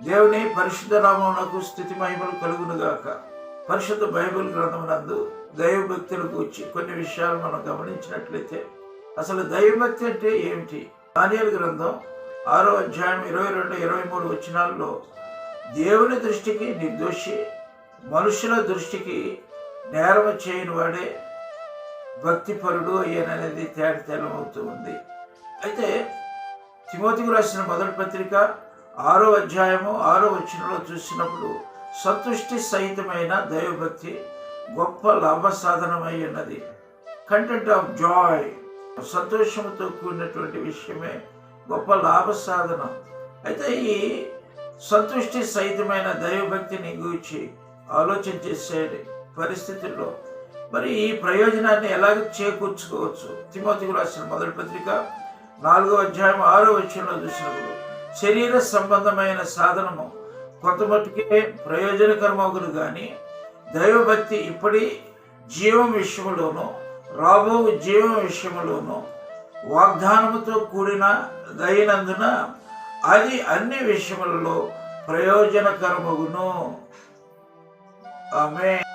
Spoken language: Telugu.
దేవుని పరిశుద్ధ నామమునకు స్తుతి మహిమలు కలుగునుగాక. పరిశుద్ధ బైబిల్ గ్రంథమునందు దైవభక్తుల గురించి కొన్ని విషయాలు మనం గమనించినట్లయితే, అసలు దైవభక్తి అంటే ఏమిటి? దానియేలు గ్రంథం 6వ అధ్యాయం 22-23 వచనాల్లో దేవుని దృష్టికి నిర్దోషి, మనుషుల దృష్టికి నేరము చేయని వాడే భక్తిపరుడు అయ్యాననేది తేటతెల్లమవుతూ ఉంది. అయితే తిమోతికి రాసిన మొదటి పత్రిక 6వ అధ్యాయము 6వ వచనంలో చూసినప్పుడు సంతుష్టి సహితమైన దైవభక్తి గొప్ప లాభసాధనమై ఉన్నది. కంటెంట్ ఆఫ్ జాయ్, సంతోషంతో కూడినటువంటి విషయమే గొప్ప లాభసాధనం. అయితే ఈ సంతుష్టి సహితమైన దైవభక్తిని గూర్చి ఆలోచన చేసే పరిస్థితుల్లో మరి ఈ ప్రయోజనాన్ని ఎలాగ చేకూర్చుకోవచ్చు? తిమోతికి రాసిన మొదటి పత్రిక 4వ అధ్యాయం 6వ వచనంలో చూసినప్పుడు శరీర సంబంధమైన సాధనము కొంత మట్టుకే ప్రయోజనకరమగును కానీ దైవభక్తి ఇప్పటి జీవం విషయంలోనూ రాబో జీవం విషయంలోనూ వాగ్దానముతో కూడిన దైనందున అది అన్ని విషయములలో ప్రయోజనకరమగును. ఆమేన్.